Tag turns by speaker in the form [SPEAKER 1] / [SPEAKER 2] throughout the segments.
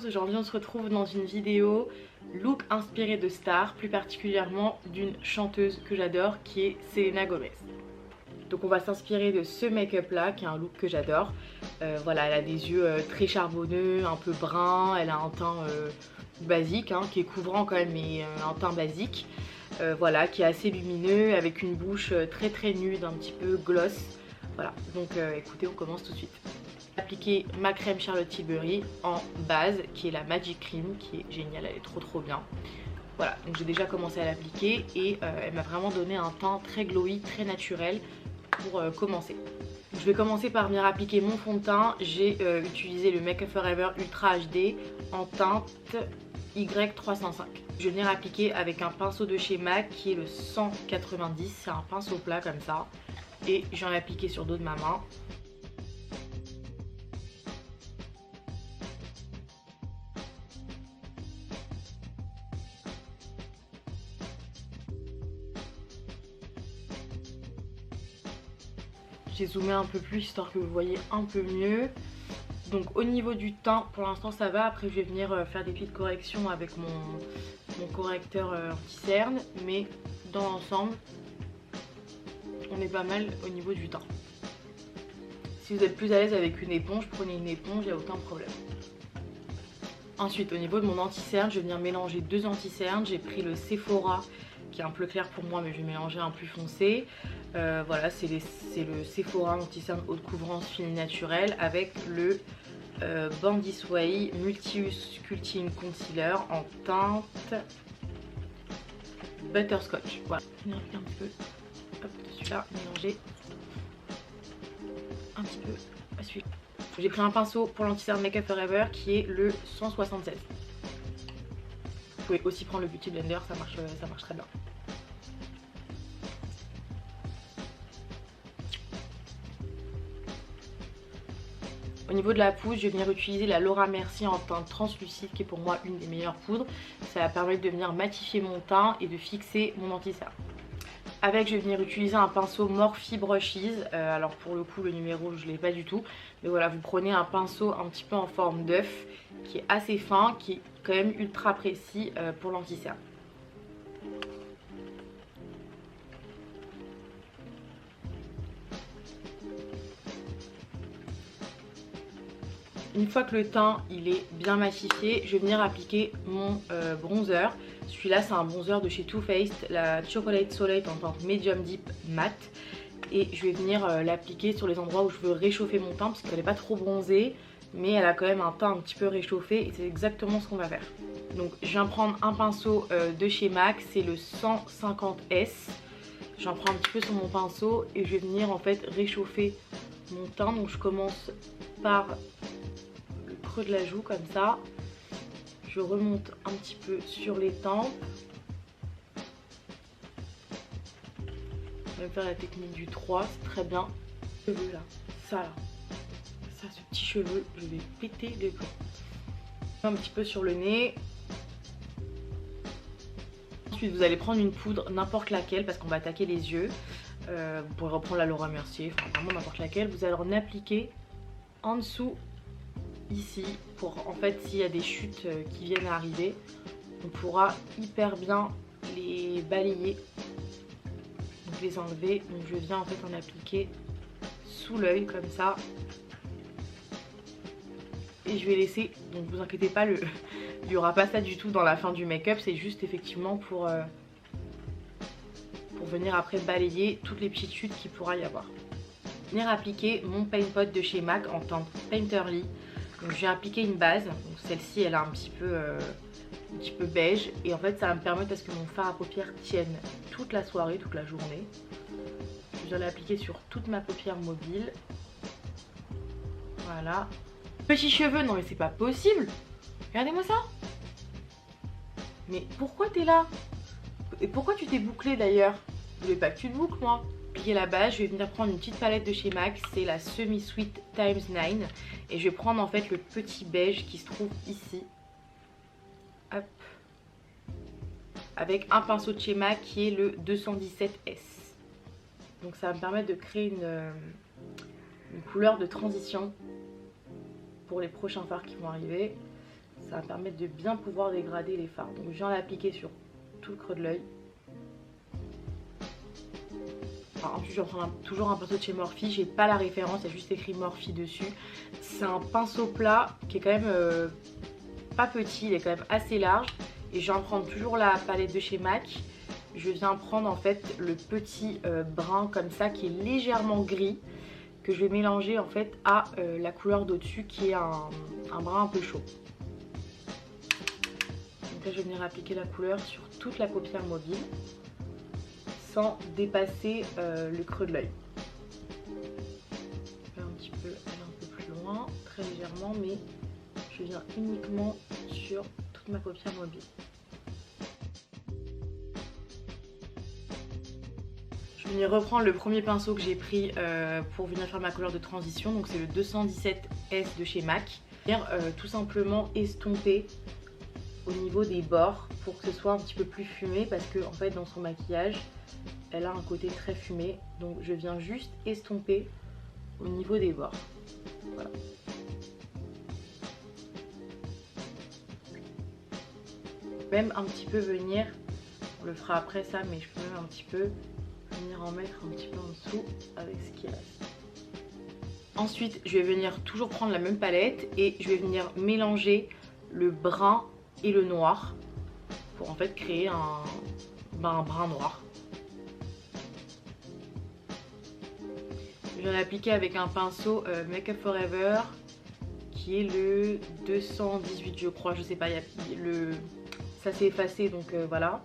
[SPEAKER 1] aujourd'hui on se retrouve dans une vidéo look inspiré de stars, plus particulièrement d'une chanteuse que j'adore qui est Selena Gomez. Donc on va s'inspirer de ce make-up là qui est un look que j'adore. Voilà, elle a des yeux très charbonneux, un peu bruns, elle a un teint basique hein, qui est couvrant quand même mais un teint basique. Voilà, qui est assez lumineux avec une bouche très nude, un petit peu gloss. Voilà, donc écoutez, on commence tout de suite. Appliquer ma crème Charlotte Tilbury en base qui est la Magic Cream, qui est géniale, elle est trop bien. Voilà, donc j'ai déjà commencé à l'appliquer et elle m'a vraiment donné un teint très glowy, très naturel pour commencer. Je vais commencer par venir appliquer mon fond de teint. J'ai utilisé le Make Up Forever Ultra HD en teinte Y305. Je vais venir appliquer avec un pinceau de chez MAC qui est le 190, c'est un pinceau plat comme ça. Et je viens l'appliquer sur le dos de ma main. J'ai zoomé un peu plus histoire que vous voyez un peu mieux. Donc au niveau du teint, pour l'instant ça va. Après je vais venir faire des petites corrections avec mon correcteur anti-cerne. Mais dans l'ensemble, on est pas mal au niveau du teint. Si vous êtes plus à l'aise avec une éponge, prenez une éponge, il n'y a aucun problème. Ensuite au niveau de mon anti-cerne, je vais venir mélanger deux anti-cernes. J'ai pris le Sephora qui est un peu clair pour moi mais je vais mélanger un plus foncé. Voilà, c'est le Sephora anti-cerne haute couvrance fine naturelle avec le Bandis Way Multi-Sculpting Concealer en teinte Butterscotch. Voilà, je vais un petit peu de celui-là, mélanger un petit peu à celui-là. J'ai pris un pinceau pour l'anti-cerne Make Up Forever qui est le 176. Vous pouvez aussi prendre le Beauty Blender, ça marche très bien. Au niveau de la poudre, je vais venir utiliser la Laura Mercier en teinte translucide qui est pour moi une des meilleures poudres. Ça va permettre de venir matifier mon teint et de fixer mon anti-cerne. Avec, je vais venir utiliser un pinceau Morphe Brushes. Alors pour le coup, le numéro, je ne l'ai pas du tout. Mais voilà, vous prenez un pinceau un petit peu en forme d'œuf qui est assez fin, qui est quand même ultra précis pour l'anti-cerne. Une fois que le teint il est bien matifié, je vais venir appliquer mon bronzer. Celui-là c'est un bronzer de chez Too Faced, la Chocolate Soleil en teinte Medium Deep Matte. Et je vais venir l'appliquer sur les endroits où je veux réchauffer mon teint parce qu'elle n'est pas trop bronzée. Mais elle a quand même un teint un petit peu réchauffé et c'est exactement ce qu'on va faire. Donc je viens prendre un pinceau de chez MAC, c'est le 150S. J'en prends un petit peu sur mon pinceau et je vais venir en fait réchauffer mon teint. Donc je commence par de la joue comme ça, je remonte un petit peu sur les tempes. Je vais faire la technique du 3, c'est très bien. Cheveux là, ça là, ça, ce petit cheveu, je vais péter les plombs. Un petit peu sur le nez. Ensuite vous allez prendre une poudre, n'importe laquelle, parce qu'on va attaquer les yeux. Vous pourrez reprendre la Laura Mercier, enfin vraiment n'importe laquelle. Vous allez en appliquer en dessous ici pour en fait s'il y a des chutes qui viennent à arriver, on pourra hyper bien les balayer, donc les enlever. Donc je viens en fait en appliquer sous l'œil comme ça et je vais laisser, donc vous inquiétez pas, il n'y aura pas ça du tout dans la fin du make-up, c'est juste effectivement pour venir après balayer toutes les petites chutes qu'il pourra y avoir. Venir appliquer mon Paint Pot de chez MAC en teinte Painterly. Donc je vais appliquer une base, donc celle-ci elle a un petit peu beige et en fait ça va me permettre à ce que mon fard à paupières tienne toute la soirée, toute la journée. Je vais l'appliquer sur toute ma paupière mobile. Voilà. Petits cheveux, non mais c'est pas possible. Regardez-moi ça. Mais pourquoi t'es là? Et pourquoi tu t'es bouclé d'ailleurs? Je voulais pas que tu te boucles moi. Appliquer la base, je vais venir prendre une petite palette de chez MAC, c'est la Semi Sweet Times 9 et je vais prendre en fait le petit beige qui se trouve ici. Hop. Avec un pinceau de chez MAC qui est le 217S. Donc ça va me permettre de créer une couleur de transition pour les prochains fards qui vont arriver. Ça va permettre de bien pouvoir dégrader les fards. Donc je viens l'appliquer sur tout le creux de l'œil. Ensuite je vais prendre toujours un pinceau de chez Morphe. J'ai pas la référence, il y a juste écrit Morphe dessus. C'est un pinceau plat qui est quand même pas petit, il est quand même assez large. Et je viens prendre toujours la palette de chez MAC. Je viens prendre en fait le petit brun comme ça qui est légèrement gris, que je vais mélanger en fait à la couleur d'au-dessus qui est un brun un peu chaud. Donc là je vais venir appliquer la couleur sur toute la paupière mobile sans dépasser le creux de l'œil. Je vais un petit peu aller un peu plus loin, très légèrement, mais je viens uniquement sur toute ma paupière mobile. Je vais venir reprendre le premier pinceau que j'ai pris pour venir faire ma couleur de transition, donc c'est le 217S de chez MAC. Je vais venir tout simplement estomper au niveau des bords pour que ce soit un petit peu plus fumé, parce que en fait dans son maquillage elle a un côté très fumé, donc je viens juste estomper au niveau des bords. Voilà. Même un petit peu venir, on le fera après ça, mais je peux même un petit peu venir en mettre un petit peu en dessous avec ce qui reste. Ensuite je vais venir toujours prendre la même palette et je vais venir mélanger le brun et le noir pour en fait créer un brun noir. Je viens l'appliquer avec un pinceau Make Up For Ever qui est le 218 je crois, je sais pas, ça s'est effacé donc voilà.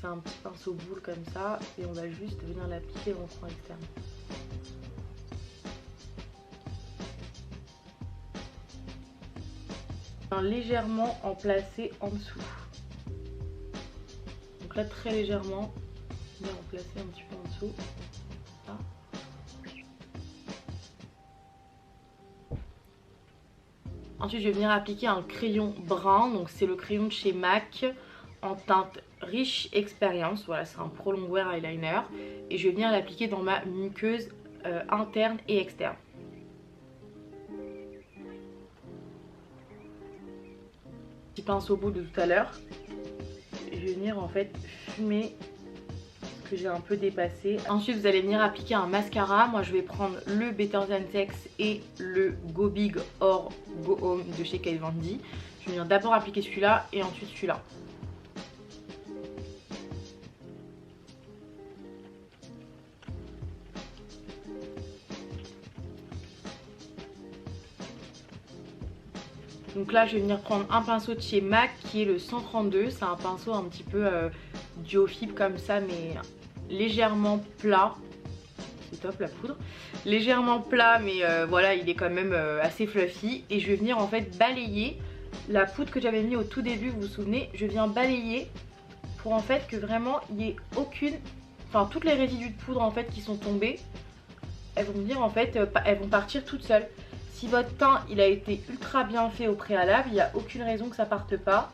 [SPEAKER 1] C'est un petit pinceau boule comme ça et on va juste venir l'appliquer en coin externe. Légèrement en placer en dessous. Donc là très légèrement, on va en placer un petit peu en dessous. Là. Ensuite je vais venir appliquer un crayon brun, donc c'est le crayon de chez MAC en teinte Rich Experience, voilà c'est un Pro Longwear eyeliner et je vais venir l'appliquer dans ma muqueuse interne et externe. Petit pinceau boule de tout à l'heure, je vais venir en fait fumer ce que j'ai un peu dépassé. Ensuite vous allez venir appliquer un mascara. Moi je vais prendre le Better Than Sex et le Go Big or Go Home de chez Kat Von D. Je vais venir d'abord appliquer celui-là et ensuite celui-là. Donc là je vais venir prendre un pinceau de chez MAC qui est le 132. C'est un pinceau un petit peu duo fibre comme ça mais légèrement plat. C'est top la poudre. Légèrement plat mais voilà il est quand même assez fluffy. Et je vais venir en fait balayer la poudre que j'avais mis au tout début, vous vous souvenez. Je viens balayer pour en fait que vraiment il n'y ait aucune... Enfin toutes les résidus de poudre en fait qui sont tombés, elles vont venir en fait, elles vont partir toutes seules. Si votre teint il a été ultra bien fait au préalable, il n'y a aucune raison que ça parte pas.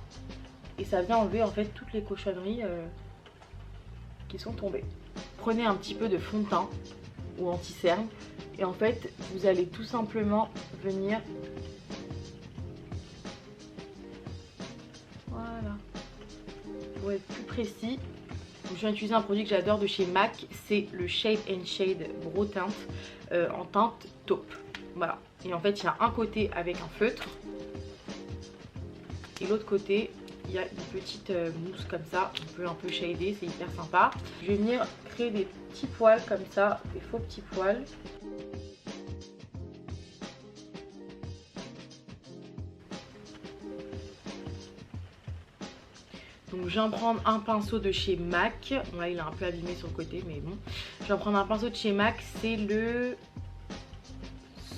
[SPEAKER 1] Et ça vient enlever en fait toutes les cochonneries qui sont tombées. Prenez un petit peu de fond de teint ou anti-cerne et en fait vous allez tout simplement venir... Voilà. Pour être plus précis, je viens d'utiliser un produit que j'adore de chez MAC, c'est le Shape and Shade Brow Tint en teinte taupe. Voilà. Et en fait il y a un côté avec un feutre et l'autre côté il y a une petite mousse comme ça, on peut un peu shader, c'est hyper sympa. Je vais venir créer des petits poils comme ça, des faux petits poils. Donc je viens prendre un pinceau de chez MAC, bon là il est un peu abîmé sur le côté mais bon. Je viens prendre un pinceau de chez MAC, c'est le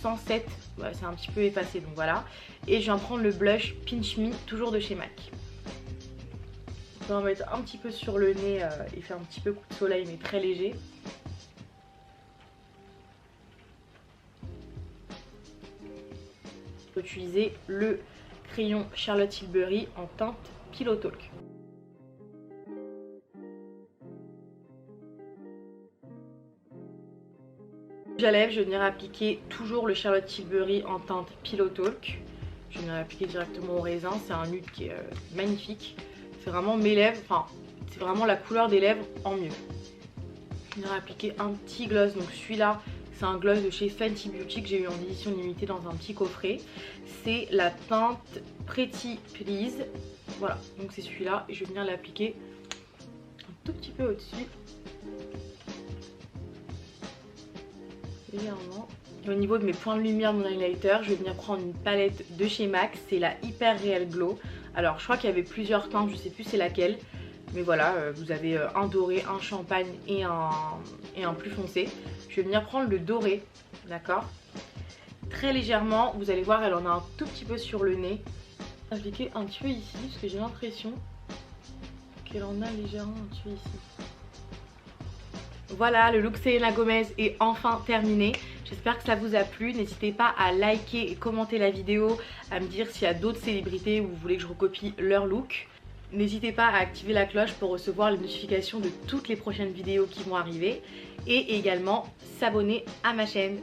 [SPEAKER 1] 107, ouais, c'est un petit peu effacé donc voilà. Et je viens prendre le blush Pinch Me, toujours de chez MAC. On va en mettre un petit peu sur le nez et faire un petit peu coup de soleil mais très léger. Je vais utiliser le crayon Charlotte Tilbury en teinte Pillow Talk. À lèvres, je vais venir appliquer toujours le Charlotte Tilbury en teinte Pillow Talk. Je vais venir l'appliquer directement au raisin. C'est un nude qui est magnifique. C'est vraiment mes lèvres, enfin c'est vraiment la couleur des lèvres en mieux. Je vais venir appliquer un petit gloss. Donc celui-là, c'est un gloss de chez Fenty Beauty que j'ai eu en édition limitée dans un petit coffret. C'est la teinte Pretty Please. Voilà, donc c'est celui-là et je vais venir l'appliquer un tout petit peu au-dessus. Légèrement. Et au niveau de mes points de lumière, mon highlighter, je vais venir prendre une palette de chez MAC. C'est la Hyper Real Glow. Alors je crois qu'il y avait plusieurs teintes, je sais plus c'est laquelle. Mais voilà, vous avez un doré, un champagne et un plus foncé. Je vais venir prendre le doré, d'accord. Très légèrement, vous allez voir, elle en a un tout petit peu sur le nez. Je vais appliquer un petit peu ici, parce que j'ai l'impression qu'elle en a légèrement un petit peu ici. Voilà, le look Selena Gomez est enfin terminé. J'espère que ça vous a plu. N'hésitez pas à liker et commenter la vidéo, à me dire s'il y a d'autres célébrités où vous voulez que je recopie leur look. N'hésitez pas à activer la cloche pour recevoir les notifications de toutes les prochaines vidéos qui vont arriver. Et également s'abonner à ma chaîne.